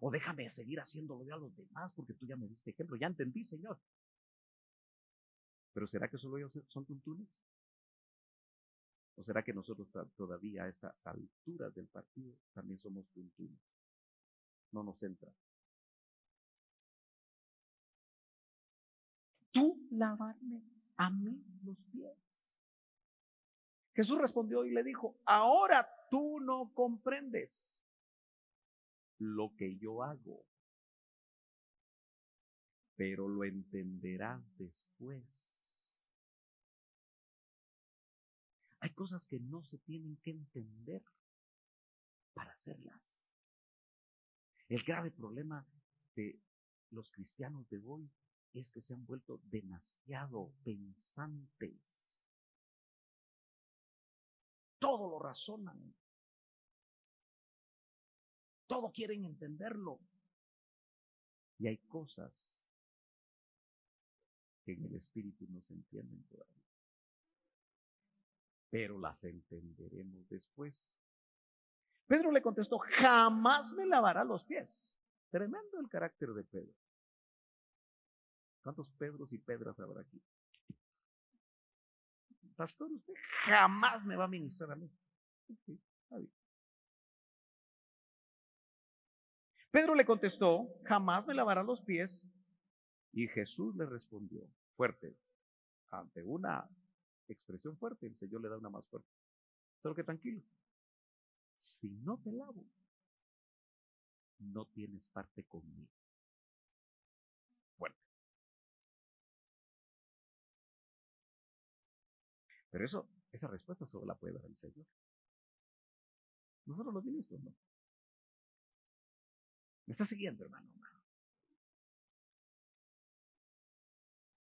O déjame seguir haciéndolo yo a los demás porque tú ya me diste ejemplo, ya entendí, Señor. Pero ¿será que solo ellos son tuntunes? ¿O será que nosotros todavía a estas alturas del partido también somos tuntunes? No nos entra. ¿Tú lavarme a mí los pies? Jesús respondió y le dijo, ahora tú no comprendes lo que yo hago, pero lo entenderás después. Hay cosas que no se tienen que entender para hacerlas. El grave problema de los cristianos de hoy es que se han vuelto demasiado pensantes. Todo lo razonan. Todo quieren entenderlo. Y hay cosas que en el espíritu no se entienden todavía. Pero las entenderemos después. Pedro le contestó, jamás me lavará los pies. Tremendo el carácter de Pedro. ¿Cuántos Pedros y Pedras habrá aquí? Pastor, usted jamás me va a ministrar a mí. Sí, Pedro le contestó, jamás me lavará los pies. Y Jesús le respondió, fuerte, ante una expresión fuerte, el Señor le da una más fuerte. Solo que tranquilo, si no te lavo, no tienes parte conmigo. Fuerte. Pero esa respuesta solo la puede dar el Señor. Nosotros los ministros, ¿no? ¿Me está siguiendo, hermano?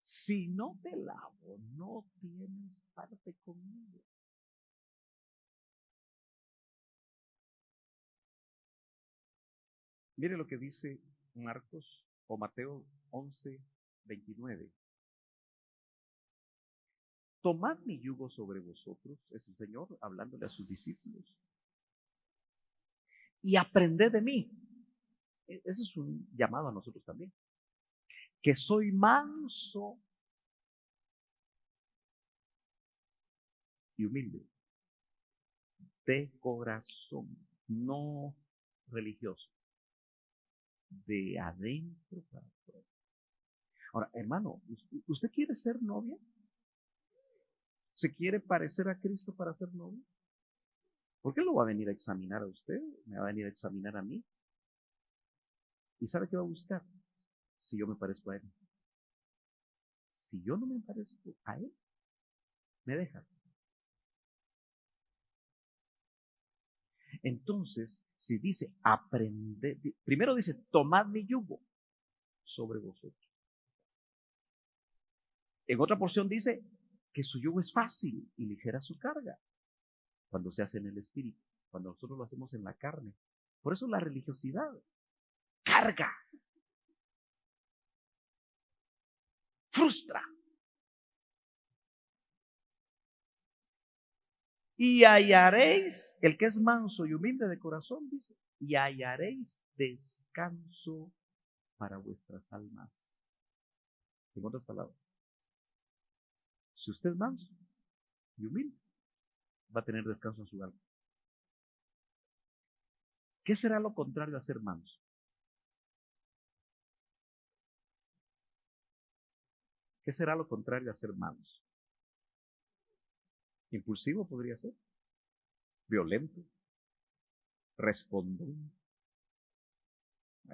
Si no te lavo, no tienes parte conmigo. Mire lo que dice Marcos o Mateo 11:29. Tomad mi yugo sobre vosotros, es el Señor hablándole a sus discípulos, y aprended de mí. Ese es un llamado a nosotros también. Que soy manso y humilde de corazón, no religioso. de adentro para afuera. Ahora, hermano, ¿usted quiere ser novia? ¿Se quiere parecer a Cristo para ser novia? ¿Por qué lo va a venir a examinar a usted? ¿Me va a venir a examinar a mí? ¿Y sabe qué va a buscar? Si yo me parezco a Él. Si yo no me parezco a Él, me deja. Entonces, si dice aprender, primero dice, tomad mi yugo sobre vosotros. En otra porción dice que su yugo es fácil y ligera su carga cuando se hace en el espíritu, cuando nosotros lo hacemos en la carne. Por eso la religiosidad carga, frustra. Y hallaréis, el que es manso y humilde de corazón, dice, y hallaréis descanso para vuestras almas. En otras palabras, si usted es manso y humilde, va a tener descanso en su alma. ¿Qué será lo contrario a ser manso? ¿Qué será lo contrario a ser manso? Impulsivo podría ser, violento, respondón.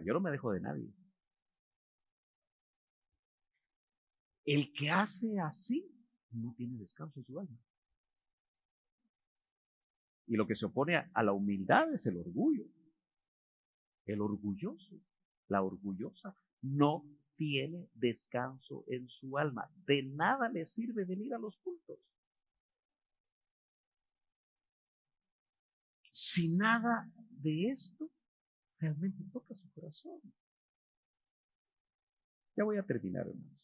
Yo no me dejo de nadie. El que hace así no tiene descanso en su alma. Y lo que se opone a la humildad es el orgullo. El orgulloso, la orgullosa, no tiene descanso en su alma. De nada le sirve venir a los cultos si nada de esto realmente toca su corazón. Ya voy a terminar, hermanos.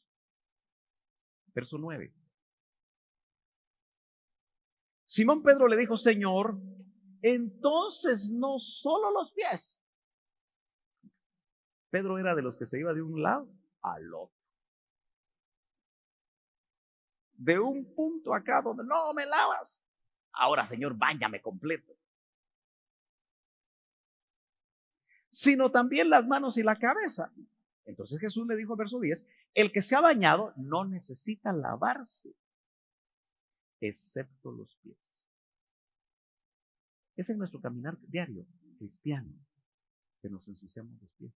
Verso 9. Simón Pedro le dijo, Señor, entonces no solo los pies. Pedro era de los que se iba de un lado al otro. De un punto acá donde no me lavas. Ahora, Señor, báñame completo. Sino también las manos y la cabeza. Entonces Jesús le dijo, verso 10, el que se ha bañado no necesita lavarse, excepto los pies. Es en nuestro caminar diario cristiano que nos ensuciamos los pies,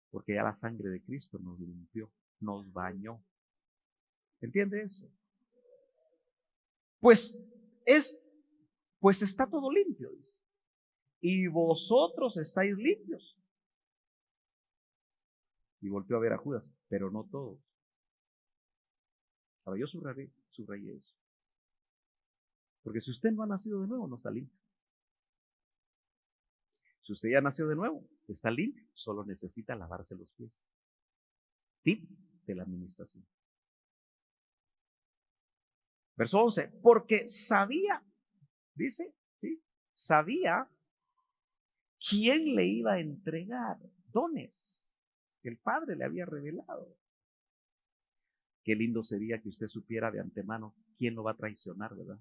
porque ya la sangre de Cristo nos limpió, nos bañó. ¿Entiende eso? Pues está todo limpio, dice. Y vosotros estáis limpios. Y volteó a ver a Judas, pero no todos. Ahora yo subrayé eso. Porque si usted no ha nacido de nuevo, no está limpio. Si usted ya nació de nuevo, está limpio, solo necesita lavarse los pies. Tip de la administración. Verso 11, porque sabía, dice, ¿sí? Sabía quién le iba a entregar dones que el Padre le había revelado. Qué lindo sería que usted supiera de antemano quién lo va a traicionar, ¿verdad?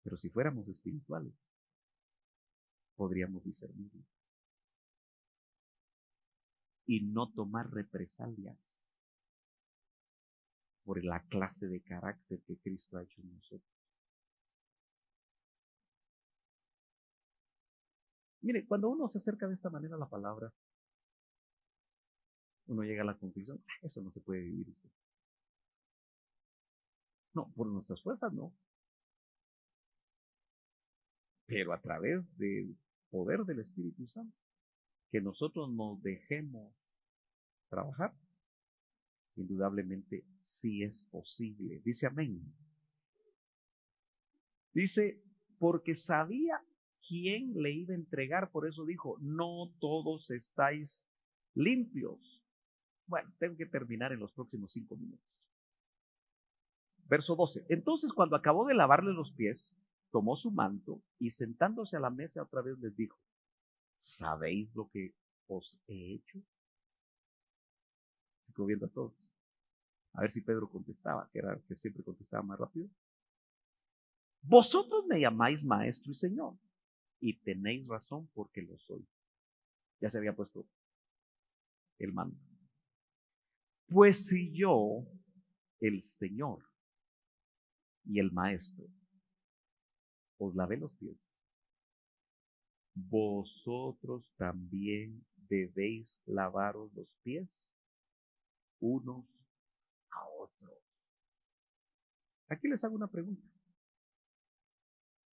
Pero si fuéramos espirituales, podríamos discernirlo y no tomar represalias por la clase de carácter que Cristo ha hecho en nosotros. Mire, cuando uno se acerca de esta manera a la palabra, uno llega a la conclusión, eso no se puede vivir usted. No, por nuestras fuerzas no. Pero a través del poder del Espíritu Santo, que nosotros nos dejemos trabajar, indudablemente sí es posible. Dice amén. Dice, porque sabía quién le iba a entregar, por eso dijo, no todos estáis limpios. Bueno, tengo que terminar en los próximos 5 minutos. Verso 12. Entonces, cuando acabó de lavarle los pies, tomó su manto y sentándose a la mesa otra vez les dijo, ¿sabéis lo que os he hecho? Se quedó viendo a todos. A ver si Pedro contestaba, que era el que siempre contestaba más rápido. Vosotros me llamáis maestro y señor, y tenéis razón porque lo soy. Ya se había puesto el manto. Pues si yo, el Señor y el Maestro, os lavé los pies, vosotros también debéis lavaros los pies unos a otros. Aquí les hago una pregunta.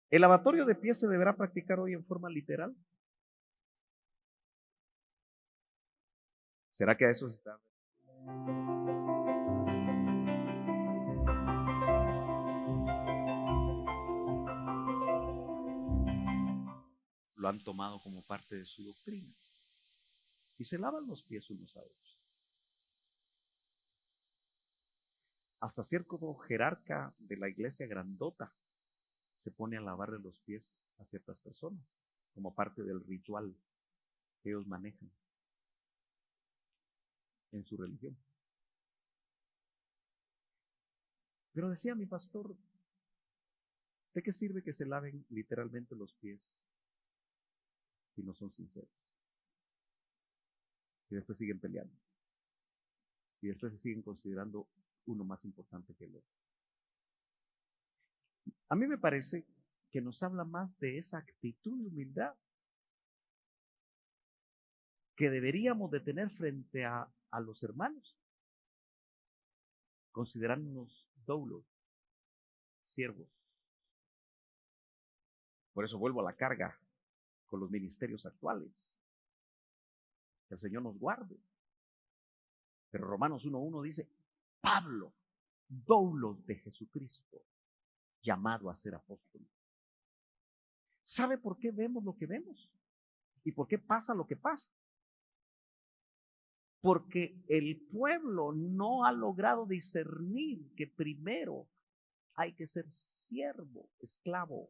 ¿El lavatorio de pies se deberá practicar hoy en forma literal? ¿Será que a eso se está? Lo han tomado como parte de su doctrina y se lavan los pies unos a otros. Hasta cierto jerarca de la iglesia grandota se pone a lavarle los pies a ciertas personas como parte del ritual que ellos manejan en su religión. Pero decía mi pastor, ¿de qué sirve que se laven literalmente los pies si no son sinceros? Y después siguen peleando. Y después se siguen considerando uno más importante que el otro. A mí me parece que nos habla más de esa actitud de humildad que deberíamos de tener frente a los hermanos, considerándonos doulos, siervos. Por eso vuelvo a la carga con los ministerios actuales. Que el Señor nos guarde. Pero Romanos 1:1 dice, Pablo, doulos de Jesucristo, llamado a ser apóstol. ¿Sabe por qué vemos lo que vemos? ¿Y por qué pasa lo que pasa? Porque el pueblo no ha logrado discernir que primero hay que ser siervo, esclavo.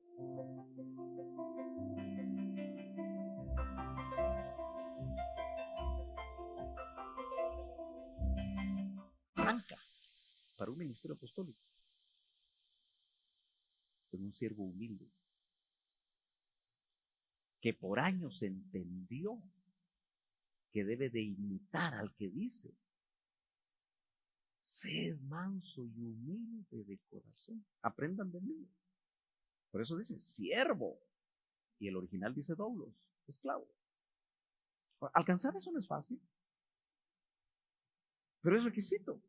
Franca para un ministerio apostólico. Es un siervo humilde que por años entendió que debe de imitar al que dice, sed manso y humilde de corazón, aprendan de mí. Por eso dice siervo, y el original dice doulos, esclavo. Alcanzar eso no es fácil, pero es requisito.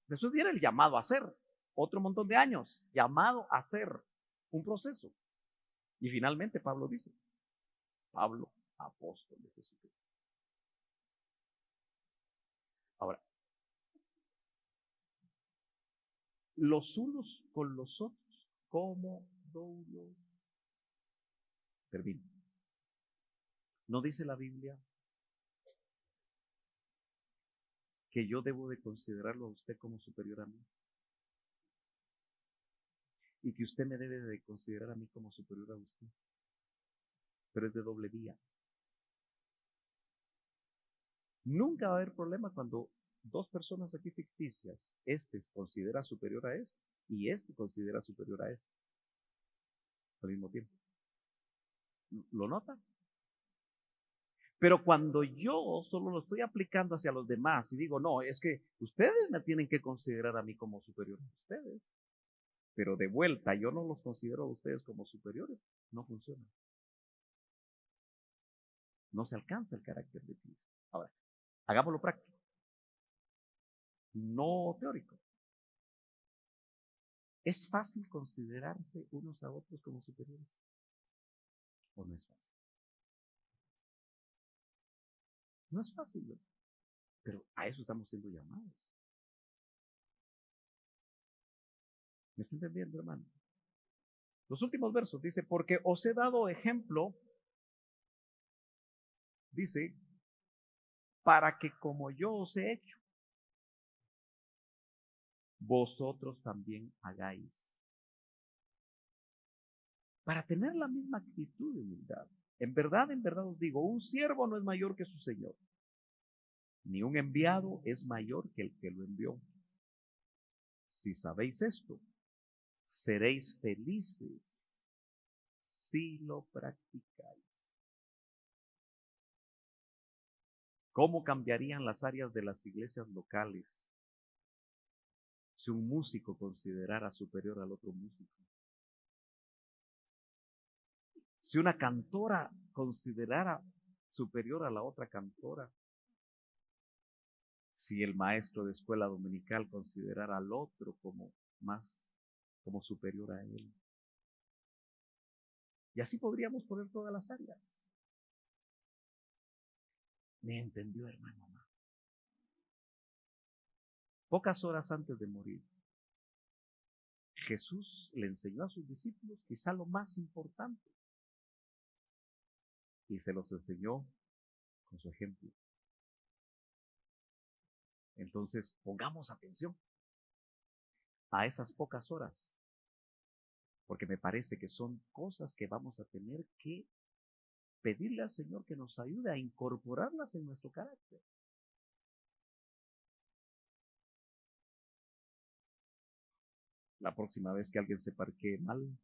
Después viene el llamado a ser, otro montón de años, llamado a ser, un proceso. Y finalmente Pablo dice, Pablo, apóstol de Jesucristo. Ahora, los unos con los otros, como doulos. Termino. ¿No dice la Biblia que yo debo de considerarlo a usted como superior a mí? Y que usted me debe de considerar a mí como superior a usted. Pero es de doble vía. Nunca va a haber problema cuando dos personas aquí ficticias, este considera superior a este y este considera superior a este al mismo tiempo. ¿Lo notan? Pero cuando yo solo lo estoy aplicando hacia los demás y digo, no, es que ustedes me tienen que considerar a mí como superior a ustedes, pero de vuelta yo no los considero a ustedes como superiores, no funciona. No se alcanza el carácter de Cristo. Ahora, hagámoslo práctico, no teórico. ¿Es fácil considerarse unos a otros como superiores? ¿O no es fácil? No es fácil, ¿no? Pero a eso estamos siendo llamados. ¿Me está entendiendo, hermano? Los últimos versos dice, porque os he dado ejemplo, dice, para que como yo os he hecho, vosotros también hagáis. Para tener la misma actitud de humildad. En verdad os digo, un siervo no es mayor que su señor, ni un enviado es mayor que el que lo envió. Si sabéis esto, seréis felices si lo practicáis. ¿Cómo cambiarían las áreas de las iglesias locales si un músico considerara superior al otro músico? Si una cantora considerara superior a la otra cantora. Si el maestro de escuela dominical considerara al otro como superior a él. Y así podríamos poner todas las áreas. ¿Me entendió, hermano? Pocas horas antes de morir, Jesús le enseñó a sus discípulos quizá lo más importante. Y se los enseñó con su ejemplo. Entonces, pongamos atención a esas pocas horas, porque me parece que son cosas que vamos a tener que pedirle al Señor que nos ayude a incorporarlas en nuestro carácter. La próxima vez que alguien se parquee mal,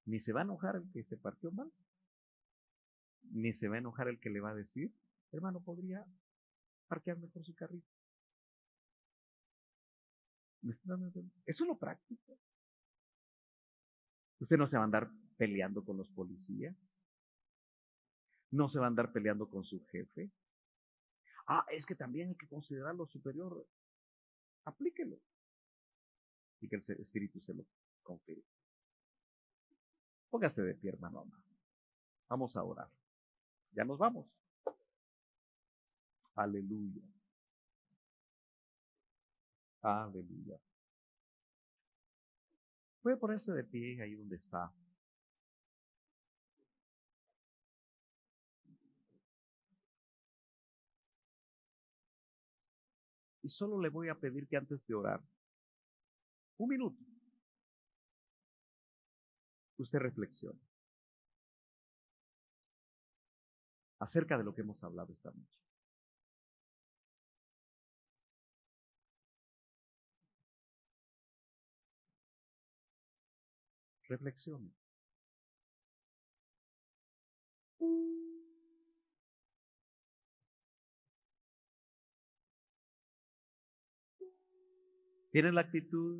ni se va a enojar el que se parqueó mal, ni se va a enojar el que le va a decir, hermano, ¿podría parquear mejor su carrito? Eso es lo práctico. Usted no se va a andar peleando con los policías, no se va a andar peleando con su jefe. Es que también hay que considerarlo superior. Aplíquelo y que el Espíritu se lo confirme. Póngase de pie, hermano amado. Vamos a orar. Ya nos vamos. Aleluya. Aleluya. Puede ponerse de pie ahí donde está. Y solo le voy a pedir que antes de orar, un minuto, usted reflexione acerca de lo que hemos hablado esta noche. Reflexione. ¿Tienes la actitud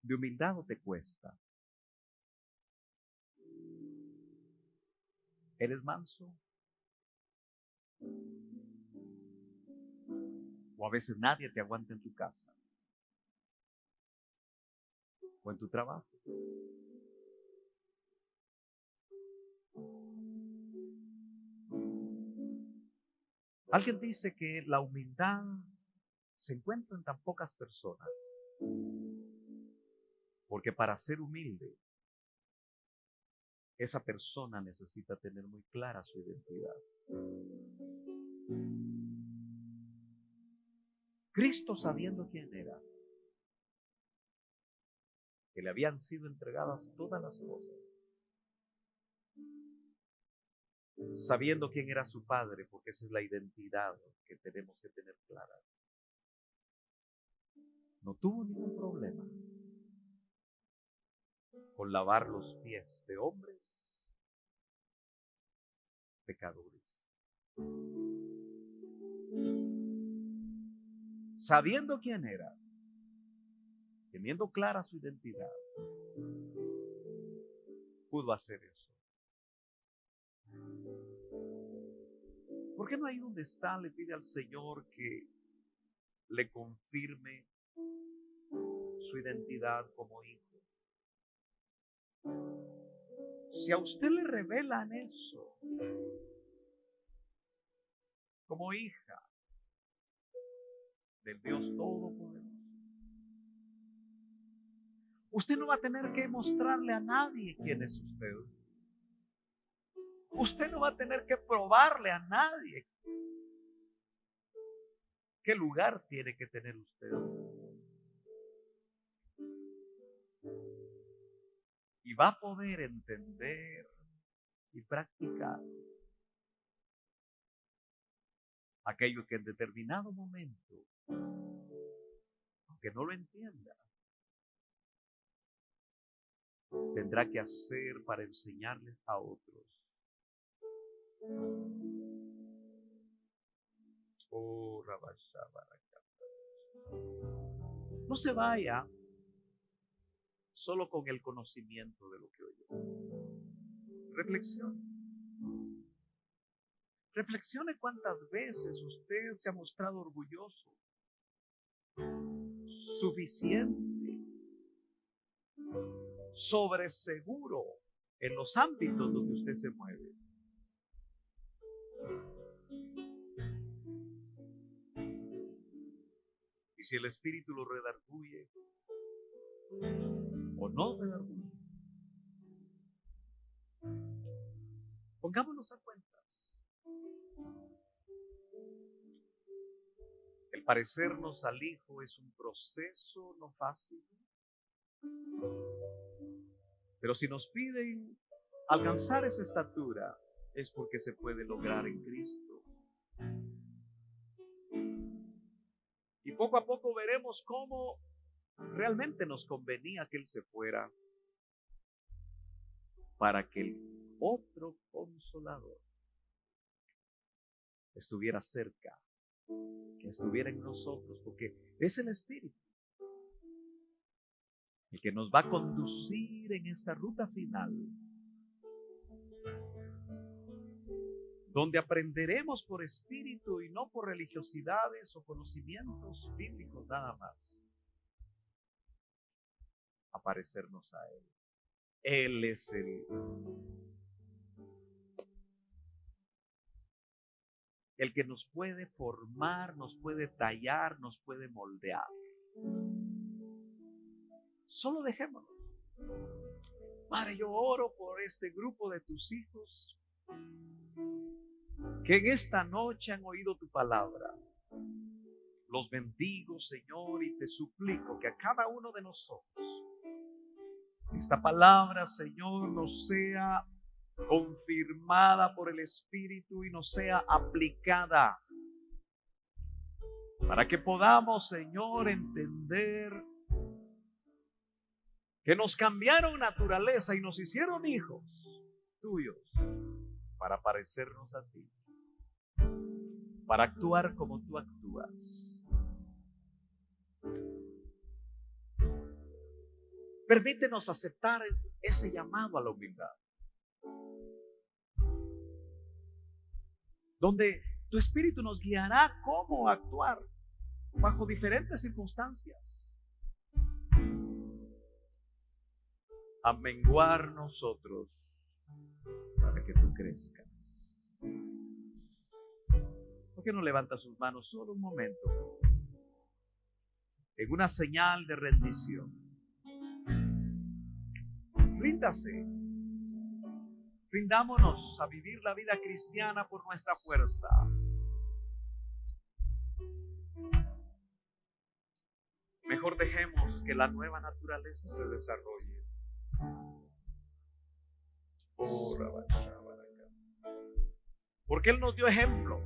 de humildad o te cuesta? ¿Eres manso? O a veces nadie te aguanta en tu casa o en tu trabajo. Alguien dice que la humildad se encuentra en tan pocas personas, porque para ser humilde, esa persona necesita tener muy clara su identidad. Cristo, sabiendo quién era, que le habían sido entregadas todas las cosas, sabiendo quién era su Padre, porque esa es la identidad que tenemos que tener clara, no tuvo ningún problema con lavar los pies de hombres pecadores. Sabiendo quién era, teniendo clara su identidad, pudo hacer eso. ¿Por qué no ahí donde está le pide al Señor que le confirme su identidad como hijo? Si a usted le revelan eso como hija del Dios Todopoderoso, usted no va a tener que mostrarle a nadie quién es usted. Usted no va a tener que probarle a nadie qué lugar tiene que tener usted. Y va a poder entender y practicar aquello que en determinado momento, aunque no lo entienda, tendrá que hacer para enseñarles a otros. Oh, no se vaya solo con el conocimiento de lo que oyó. Reflexione. Reflexione cuántas veces usted se ha mostrado orgulloso, suficiente, sobreseguro en los ámbitos donde usted se mueve. Y si el Espíritu lo redarguye o no redarguye, pongámonos a cuentas. El parecernos al Hijo es un proceso no fácil, pero si nos piden alcanzar esa estatura, es porque se puede lograr en Cristo. Y poco a poco veremos cómo realmente nos convenía que Él se fuera para que el otro Consolador estuviera cerca, que estuviera en nosotros, porque es el Espíritu el que nos va a conducir en esta ruta final, donde aprenderemos por espíritu y no por religiosidades o conocimientos bíblicos nada más, a parecernos a Él. Él es el que nos puede formar, nos puede tallar, nos puede moldear. Solo dejémonos. Padre, yo oro por este grupo de tus hijos que en esta noche han oído tu palabra. Los bendigo, Señor, y te suplico que a cada uno de nosotros esta palabra, Señor, nos sea confirmada por el Espíritu y nos sea aplicada para que podamos, Señor, entender que nos cambiaron naturaleza y nos hicieron hijos tuyos para parecernos a ti, para actuar como tú actúas. Permítenos aceptar ese llamado a la humildad, donde tu Espíritu nos guiará cómo actuar bajo diferentes circunstancias, a menguar nosotros para que tú crezcas. ¿Por qué no levanta sus manos solo un momento en una señal de rendición? Ríndase. Rindámonos a vivir la vida cristiana por nuestra fuerza. Mejor dejemos que la nueva naturaleza se desarrolle. Porque Él nos dio ejemplo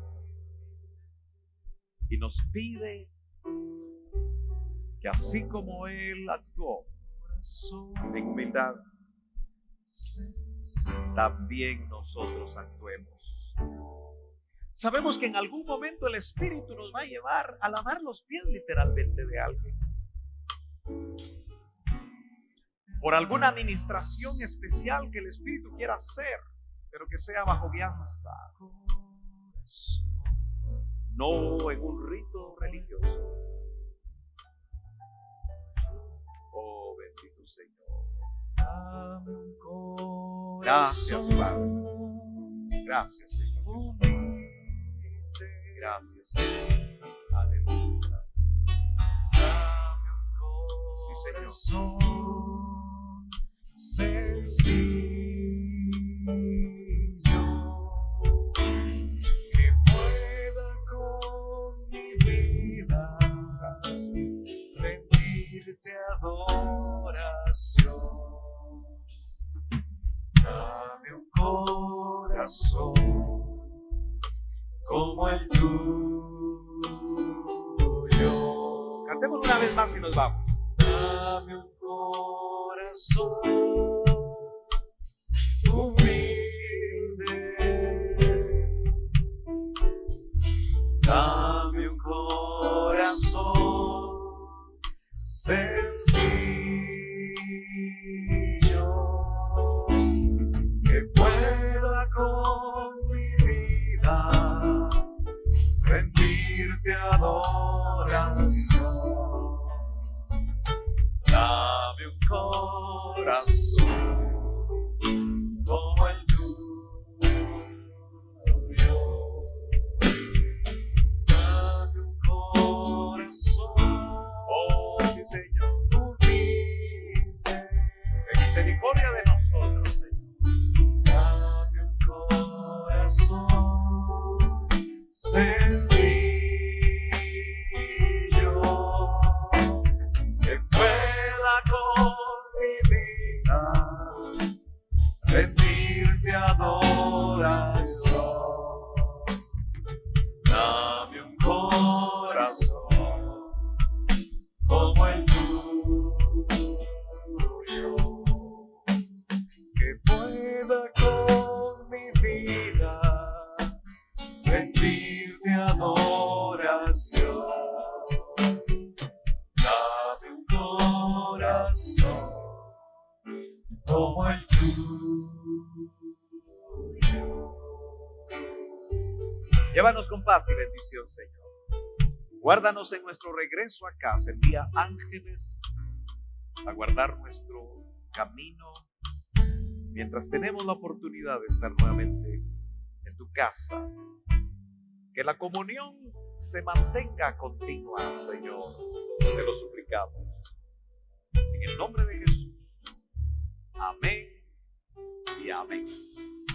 y nos pide que así como Él actuó en humildad, también nosotros actuemos. Sabemos que en algún momento el Espíritu nos va a llevar a lavar los pies literalmente de alguien, por alguna administración especial que el Espíritu quiera hacer, pero que sea bajo guianza, no en un rito religioso. Oh, bendito Señor. Gracias, Padre. Gracias, Señor. Gracias, Señor. Aleluya. Sí, Señor. Sencillo, que pueda con mi vida rendirte adoración. Dame un corazón como el tuyo. Cantemos una vez más y nos vamos. Dame un corazón rendirte adoración. Dame un corazón como el tuyo. Dame un corazón, oh sí Señor, humilde, en misericordia de nosotros, Señor. Dame un corazón sencillo, que pueda con mi vida rendirte adoración. Dame un corazón como el tuyo, que pueda con mi vida rendirte adoración. Dame un corazón como el tuyo. Llévanos con paz y bendición, Señor. Guárdanos en nuestro regreso a casa. Envía ángeles a guardar nuestro camino mientras tenemos la oportunidad de estar nuevamente en tu casa. Que la comunión se mantenga continua, Señor. Te lo suplicamos. En el nombre de Jesús. Amén y amén.